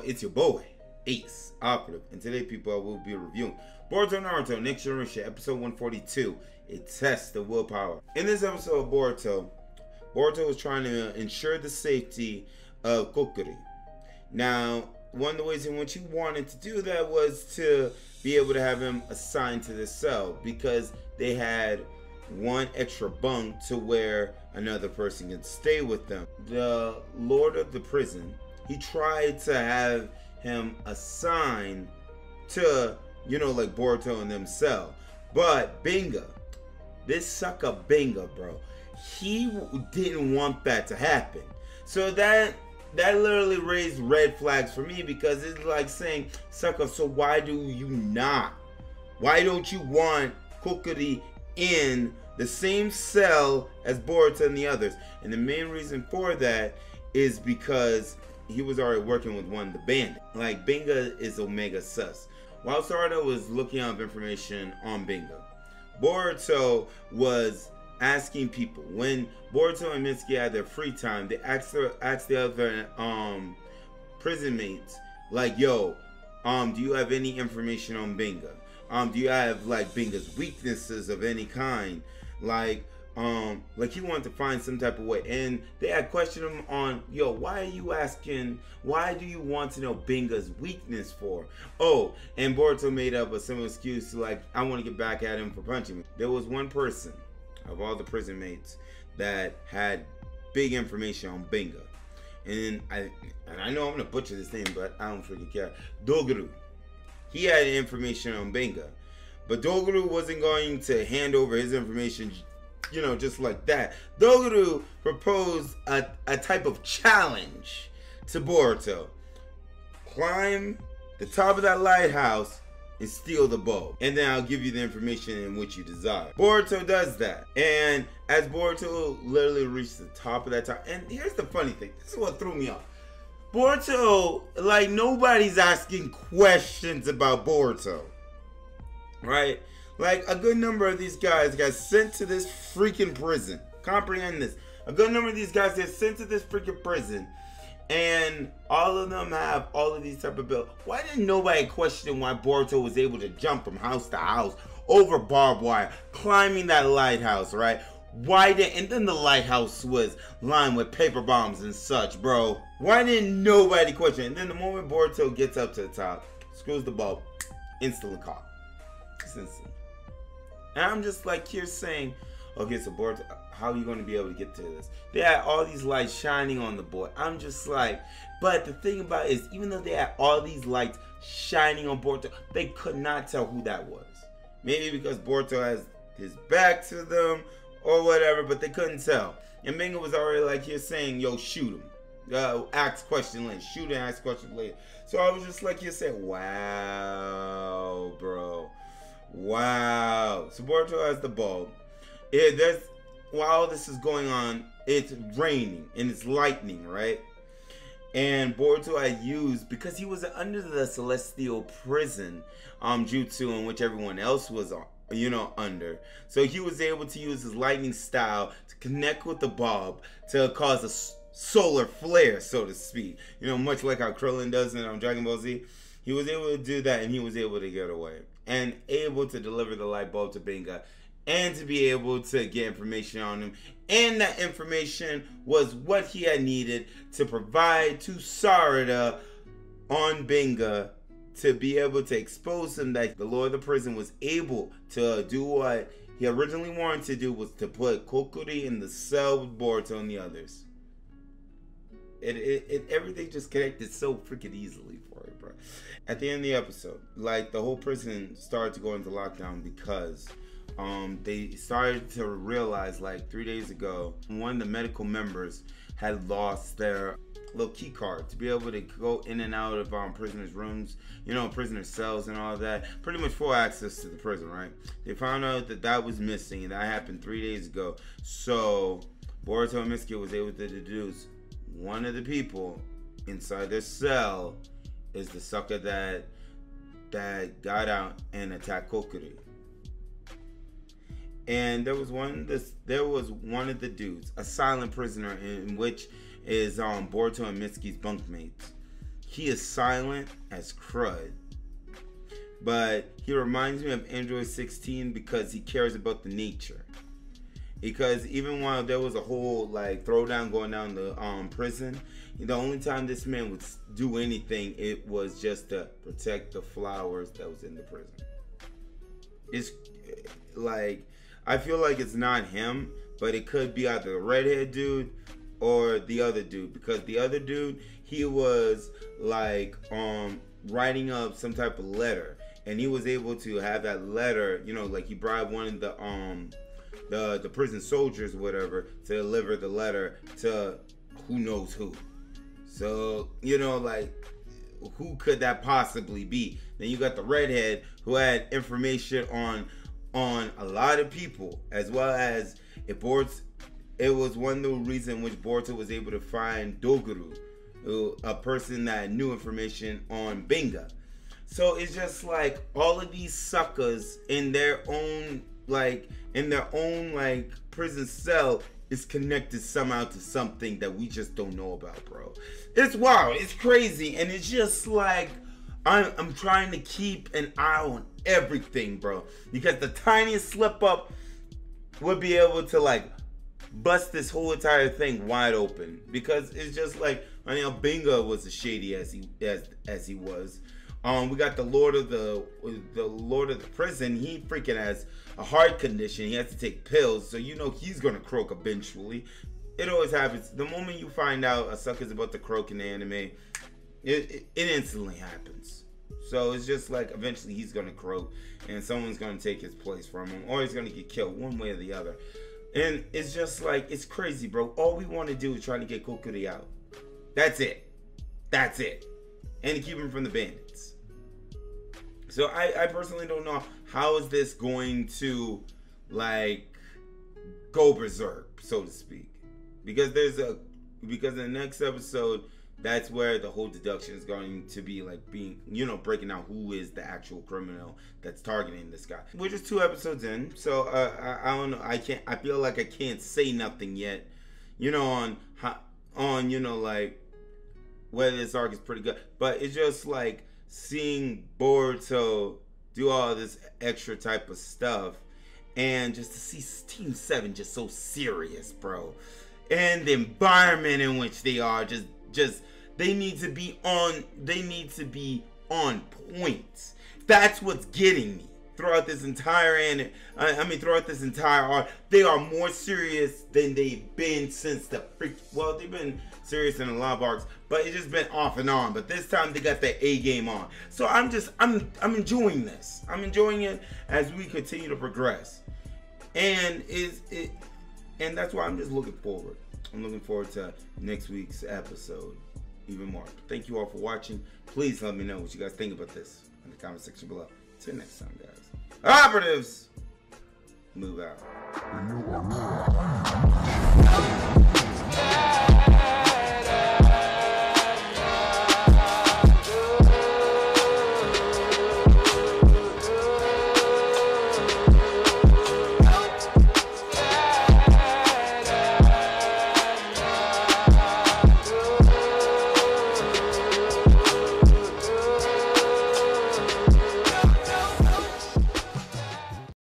it's your boy, Ace Operative, and today, people, I will be reviewing Boruto Naruto Next Generation, episode 142, a test of willpower. In this episode of Boruto was trying to ensure the safety of Kokiri. Now, one of the ways in which he wanted to do that was to be able to have him assigned to this cell, because they had one extra bunk to where another person can stay with them. The lord of the prison, he tried to have him assigned to, like Boruto and them cell. But Benga, this sucker Benga, bro, he didn't want that to happen. So that literally raised red flags for me, because it's like saying, sucker, so why do you not? Why don't you want Kokiri in the same cell as Boruto and the others? And the main reason for that is because he was already working with one of the bandits. Like, Benga is Omega sus. While Sarada was looking up information on Benga, Boruto was asking people. When Boruto and Mitsuki had their free time, they asked the other prison mates, like, yo, do you have any information on Benga? Do you have like Benga's weaknesses of any kind? Like he wanted to find some type of way, and they had questioned him on, yo, why are you asking, why do you want to know Benga's weakness for? Oh, and Boruto made up a similar excuse to, like, I want to get back at him for punching me. There was one person of all the prison mates that had big information on Benga, and I know I'm gonna butcher this name, but I don't freaking care. Doguru, he had information on Benga, but Doguru wasn't going to hand over his information, just like that. Doguru proposed a type of challenge to Boruto: climb the top of that lighthouse and steal the bow, and then I'll give you the information in which you desire. Boruto does that, and as Boruto literally reached the top of that top, and here's the funny thing, this is what threw me off. Boruto, like, nobody's asking questions about Boruto, right? Like, a good number of these guys got sent to this freaking prison. Comprehend this. A good number of these guys get sent to this freaking prison, and all of them have all of these type of bills. Why didn't nobody question why Boruto was able to jump from house to house, over barbed wire, climbing that lighthouse, right? Why didn't, and then the lighthouse was lined with paper bombs and such, bro. Why didn't nobody question? And then the moment Boruto gets up to the top, screws the bulb, instantly caught. It's instant. And I'm just like here saying, okay, so Boruto, how are you going to be able to get to this? They had all these lights shining on the boy. I'm just like, but the thing about it is, even though they had all these lights shining on Boruto, they could not tell who that was. Maybe because Boruto has his back to them or whatever, but they couldn't tell. And Benga was already like here saying, yo, shoot him. Ask question later. Shoot and ask question later. So I was just like here saying, wow, bro. Wow. So Boruto has the bulb. While this is going on, it's raining and it's lightning, right? And Boruto had used, because he was under the celestial prison jutsu in which everyone else was under. So he was able to use his lightning style to connect with the bulb to cause a solar flare, so to speak. Much like how Krillin does in Dragon Ball Z. He was able to do that, and he was able to get away. And able to deliver the light bulb to Benga, and to be able to get information on him. And that information was what he had needed to provide to Sarada on Benga, to be able to expose him that the lord of the prison was able to do what he originally wanted to do, was to put Kokiri in the cell with Boruto and the others. Everything just connected so freaking easily for it, bro. At the end of the episode, like, the whole prison started to go into lockdown because they started to realize, like, 3 days ago, one of the medical members had lost their little key card to be able to go in and out of prisoners' rooms, prisoners' cells and all that. Pretty much full access to the prison, right? They found out that was missing, and that happened 3 days ago. So Boruto and Mitsuki was able to deduce one of the people inside their cell is the sucker that got out and attacked Kokiri. And there was one of the dudes, a silent prisoner, in which is Boruto and Mitsuki's bunkmates. he is silent as crud. But he reminds me of Android 16 because he cares about the nature. Because even while there was a whole like throwdown going down the prison, the only time this man would do anything, it was just to protect the flowers that was in the prison. It's like, I feel like it's not him, but it could be either the redhead dude or the other dude, because the other dude, he was like writing up some type of letter, and he was able to have that letter, you know, like he bribed one of the prison soldiers or whatever to deliver the letter to who knows who. So, you know, like, who could that possibly be? Then you got the redhead who had information on a lot of people, as well as it was one of the reasons which Boruto was able to find Doguru, a person that knew information on Benga. So it's just like all of these suckers in their own prison cell is connected somehow to something that we just don't know about, bro. It's wild, it's crazy, and it's just like I'm trying to keep an eye on everything, bro, because the tiniest slip up would be able to like bust this whole entire thing wide open. Because it's just like, I mean, Benga was as shady as he was. We got the Lord of the prison. He freaking has a heart condition. He has to take pills, so you know he's gonna croak eventually. It always happens. The moment you find out a sucker's about to croak in the anime, it instantly happens. So it's just like eventually he's gonna croak, and someone's gonna take his place from him, or he's gonna get killed, one way or the other. And it's just like, it's crazy, bro. All we want to do is try to get Kokuri out. That's it. That's it. And to keep him from the bandits. So I personally don't know how is this going to like go berserk, so to speak. Because in the next episode, that's where the whole deduction is going to be like being, you know, breaking out who is the actual criminal that's targeting this guy. We're just 2 episodes in, so I don't know. I feel like I can't say nothing yet, you know, on you know, like whether this arc is pretty good. But it's just like seeing Boruto do all this extra type of stuff, and just to see Team 7 just so serious, bro, and the environment in which they are just they need to be on point. That's what's getting me throughout this entire throughout this entire arc. They are more serious than they've been since well, they've been serious in a lot of arcs, but it's just been off and on. But this time they got their A game on. So I'm enjoying this. I'm enjoying it as we continue to progress. And and that's why I'm just looking forward. I'm looking forward to next week's episode even more. Thank you all for watching. Please let me know what you guys think about this in the comment section below. Till next time, guys. Operatives, move out.